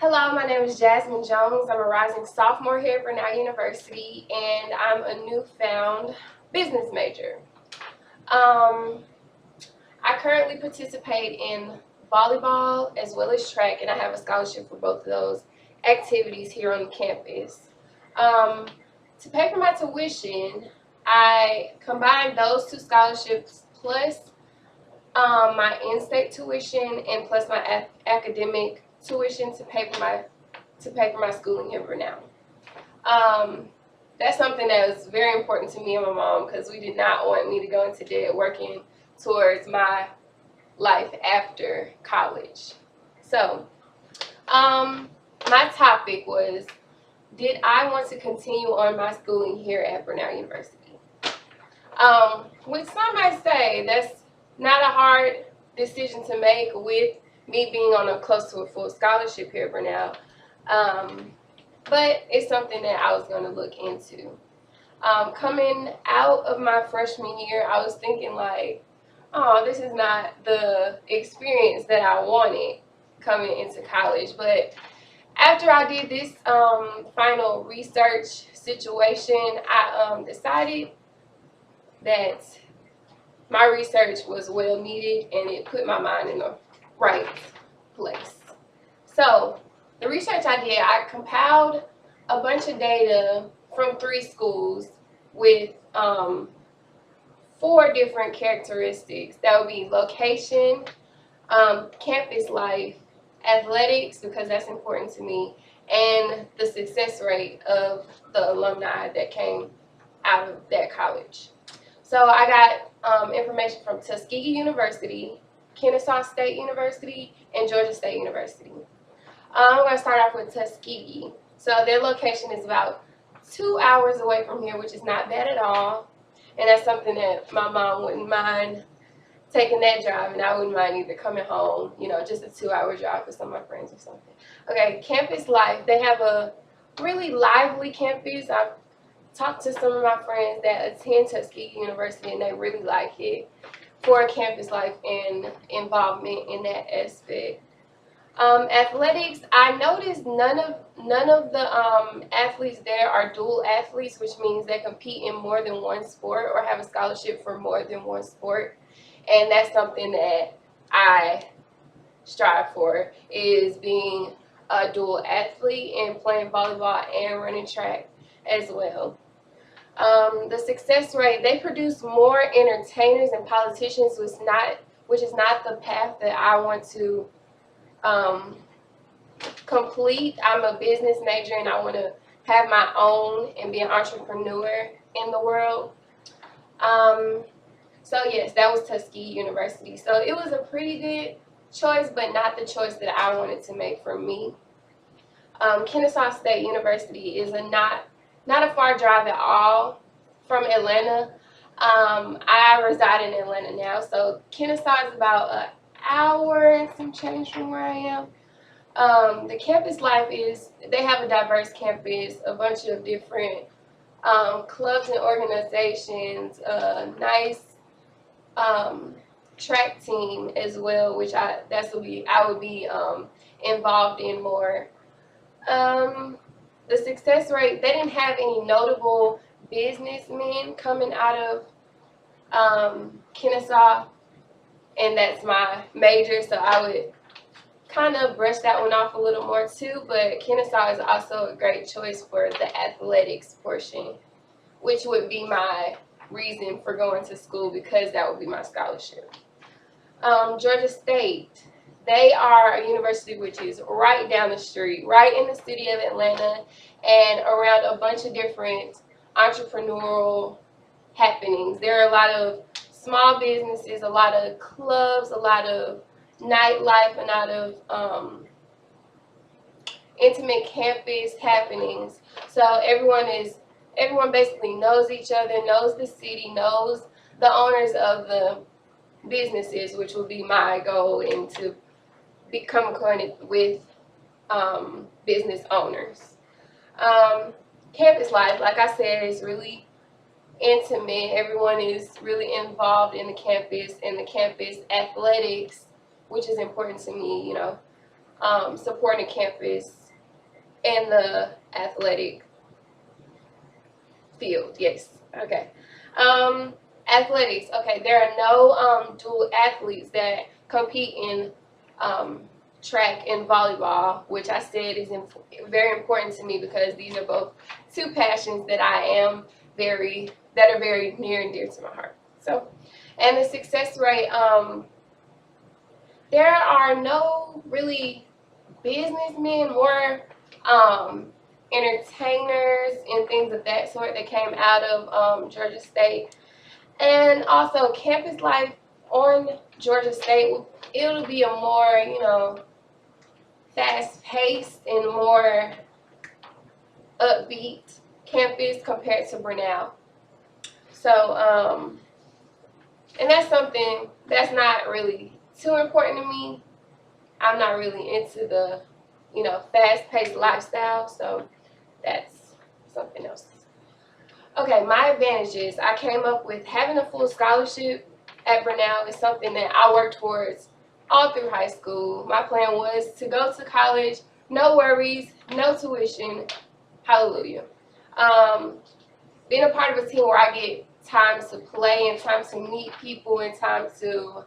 Hello, my name is Jasmine Jones. I'm a rising sophomore here at Brenau University, and I'm a newfound business major. Um, I currently participate in volleyball as well as track, and I have a scholarship for both of those activities here on the campus. Um, to pay for my tuition, I combined those two scholarships plus my in-state tuition and plus my academic tuition to pay for my schooling here for now. That's something that was very important to me and my mom because we did not want me to go into debt working towards my life after college. So, my topic was, did I want to continue on my schooling here at Brenau University? Which some might say that's not a hard decision to make with me being on close to a full scholarship here at Brenau. But it's something that I was going to look into. Coming out of my freshman year, I was thinking like, oh, this is not the experience that I wanted coming into college. But after I did this final research situation, I decided that my research was well needed and it put my mind in the right place. So the research I did, I compiled a bunch of data from 3 schools with 4 different characteristics. That would be location, campus life, athletics, because that's important to me, and the success rate of the alumni that came out of that college. So I got information from Tuskegee University, Kennesaw State University, and Georgia State University. I'm going to start off with Tuskegee. So their location is about 2 hours away from here, which is not bad at all. And that's something that my mom wouldn't mind taking that drive, and I wouldn't mind either coming home, just a 2-hour drive with some of my friends or something. Okay, campus life. They have a really lively campus. I've talked to some of my friends that attend Tuskegee University, and they really like it for campus life and involvement in that aspect. Athletics, I noticed none of the athletes there are dual athletes, which means they compete in more than one sport or have a scholarship for more than one sport, and that's something that I strive for, is being a dual athlete and playing volleyball and running track as well. The success rate, they produce more entertainers and politicians, which is not the path that I want to complete. I'm a business major and I want to have my own and be an entrepreneur in the world. So yes, that was Tuskegee University. So it was a pretty good choice, but not the choice that I wanted to make for me. Kennesaw State University is not a far drive at all from Atlanta. I reside in Atlanta now, so Kennesaw is about an hour and some change from where I am. The campus life is, they have a diverse campus, a bunch of different clubs and organizations, a nice track team as well, which I would be involved in more. The success rate, they didn't have any notable businessmen coming out of Kennesaw, and that's my major, so I would kind of brush that one off a little more too. But Kennesaw is also a great choice for the athletics portion, which would be my reason for going to school, because that would be my scholarship. Georgia State, they are a university which is right down the street, right in the city of Atlanta, and around a bunch of different entrepreneurial happenings. There are a lot of small businesses, a lot of clubs, a lot of nightlife, and a lot of intimate campus happenings. So everyone basically knows each other, knows the city, knows the owners of the businesses, which will be my goal, and to become acquainted with business owners. Campus life, like I said, is really intimate. Everyone is really involved in the campus and the campus athletics, which is important to me, supporting campus in the athletic field. Yes. Okay. Athletics. Okay. There are no dual athletes that compete in um, track and volleyball, which I said is very important to me because these are both two passions that that are very near and dear to my heart. So, and the success rate. There are no really businessmen, more um, entertainers and things of that sort that came out of Georgia State. And also campus life on Georgia State, it'll be a more, fast-paced and more upbeat campus compared to Brenau. So, and that's something that's not really too important to me. I'm not really into the, fast-paced lifestyle, so that's something else. Okay, my advantages. I came up with having a full scholarship at Brenau is something that I worked towards all through high school. My plan was to go to college, no worries, no tuition, hallelujah. Um, Being a part of a team where I get time to play and time to meet people and time to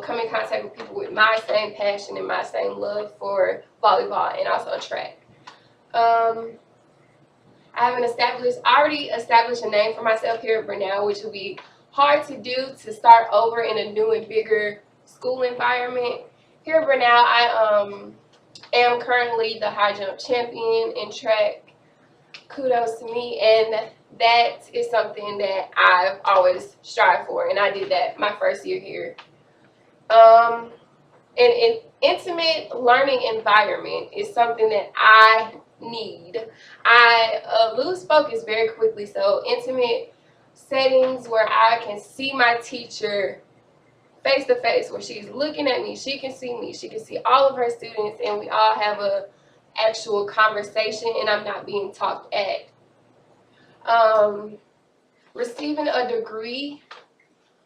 come in contact with people with my same passion and my same love for volleyball and also track. I already established a name for myself here at Brenau, which will be hard to do to start over in a new and bigger school environment. Here at Brenau, I am currently the high jump champion in track. Kudos to me, and that is something that I've always strived for, and I did that my first year here. An intimate learning environment is something that I need. I lose focus very quickly, so intimate settings where I can see my teacher face to face, where she's looking at me, she can see me, she can see all of her students, and we all have a actual conversation, and I'm not being talked at. Receiving a degree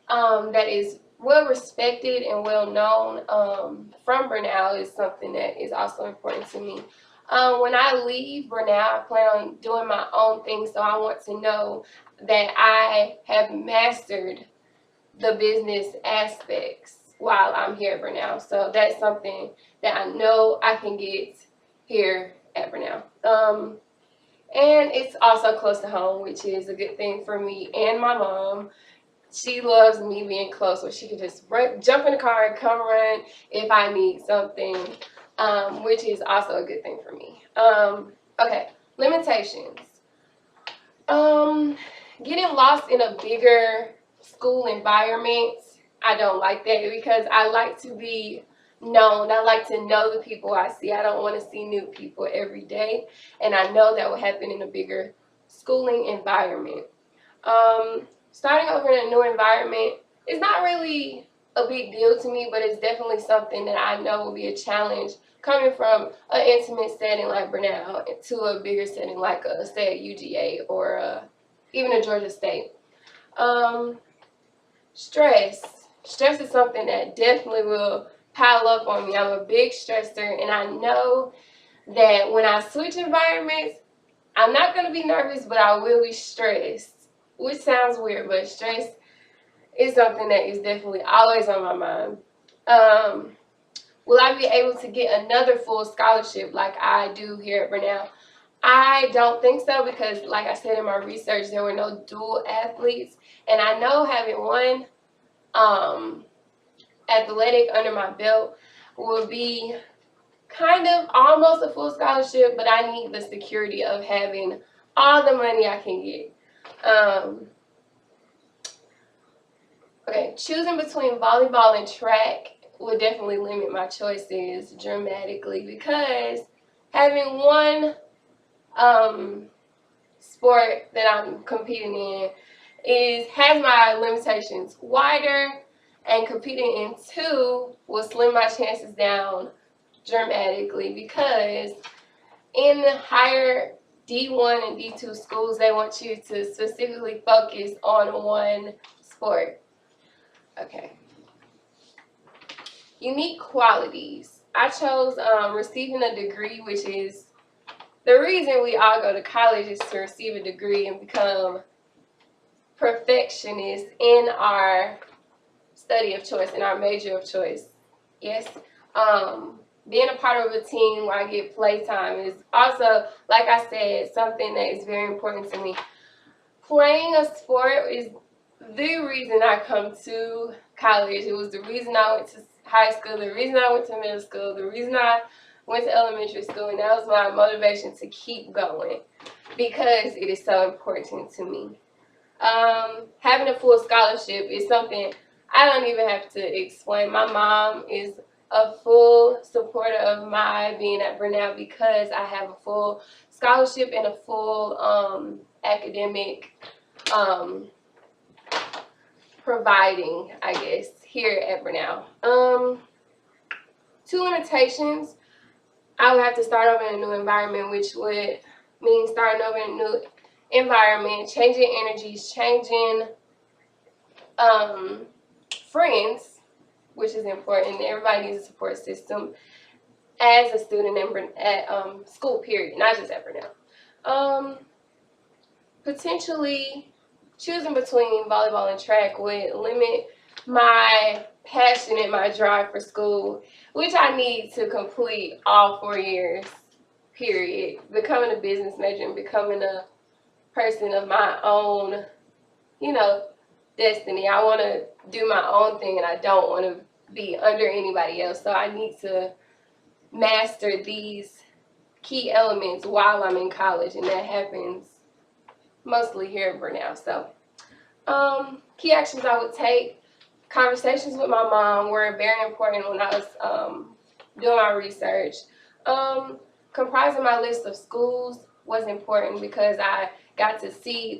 that is well respected and well known from Brenau is something that is also important to me. When I leave Brenau, I plan on doing my own thing, so I want to know that I have mastered the business aspects while I'm here at Brenau. So that's something that I know I can get here at Brenau. And it's also close to home, which is a good thing for me and my mom. She loves me being close, where she can just jump in the car and come run if I need something, which is also a good thing for me. Okay, limitations. Getting lost in a bigger school environment, I don't like that because I like to be known. I like to know the people I see. I don't want to see new people every day, and I know that will happen in a bigger schooling environment. Starting over in a new environment is not really a big deal to me, but it's definitely something that I know will be a challenge coming from an intimate setting like Brenau to a bigger setting like say a UGA or even a Georgia State. Stress. Stress is something that definitely will pile up on me. I'm a big stressor, and I know that when I switch environments, I'm not going to be nervous, but I will be stressed, which sounds weird, but stress is something that is definitely always on my mind. Will I be able to get another full scholarship like I do here at Brenau? I don't think so because, like I said in my research, there were no dual athletes, and I know having one athletic under my belt will be kind of almost a full scholarship, but I need the security of having all the money I can get. Okay, choosing between volleyball and track would definitely limit my choices dramatically because having one sport that I'm competing in has my limitations wider, and competing in two will slim my chances down dramatically because in higher D1 and D2 schools, they want you to specifically focus on one sport. Okay. Unique qualities. I chose receiving a degree, which is the reason we all go to college is to receive a degree and become perfectionists in our study of choice, in our major of choice. Yes. Being a part of a team where I get playtime is also, like I said, something that is very important to me. Playing a sport is the reason I come to college. It was the reason I went to high school, the reason I went to middle school, the reason I went to elementary school, and that was my motivation to keep going because it is so important to me. Having a full scholarship is something I don't even have to explain. My mom is a full supporter of my being at Brenau because I have a full scholarship and a full academic providing, I guess, here at Brenau. Two limitations: I would have to start over in a new environment, which would mean starting over in a new environment, changing energies, changing friends, which is important. Everybody needs a support system as a student at school, period, not just at Brenau. Potentially choosing between volleyball and track would limit my passion and my drive for school, which I need to complete all 4 years, period. Becoming a business major and becoming a person of my own, destiny. I want to do my own thing and I don't want to be under anybody else. So I need to master these key elements while I'm in college, and that happens mostly here at Brenau. So key actions I would take: conversations with my mom were very important when I was doing my research. Comprising my list of schools was important because I got to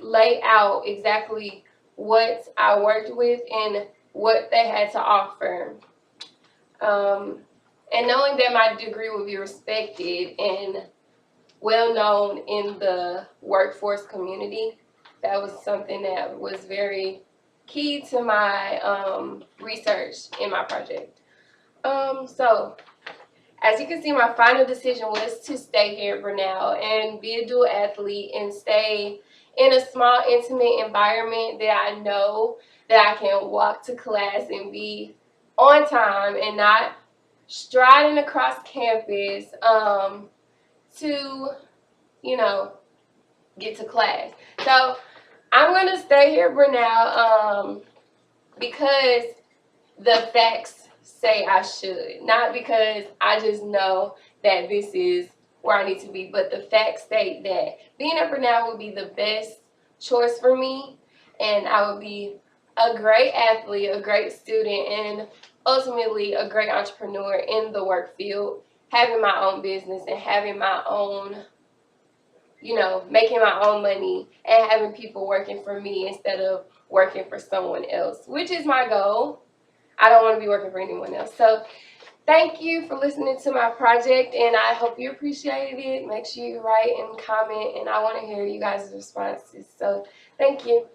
lay out exactly what I worked with and what they had to offer. And knowing that my degree would be respected and well known in the workforce community, that was something that was very key to my research in my project. So as you can see, my final decision was to stay here for now and be a dual athlete and stay in a small, intimate environment that I know that I can walk to class and be on time and not striding across campus to, get to class. So I'm going to stay here for now because the facts say I should, not because I just know that this is where I need to be, but the facts state that being at Brenau would be the best choice for me, and I would be a great athlete, a great student, and ultimately a great entrepreneur in the work field, having my own business and having my own, making my own money and having people working for me instead of working for someone else, which is my goal. I don't want to be working for anyone else. So thank you for listening to my project, and I hope you appreciated it. Make sure you write and comment, and I want to hear you guys' responses. So thank you.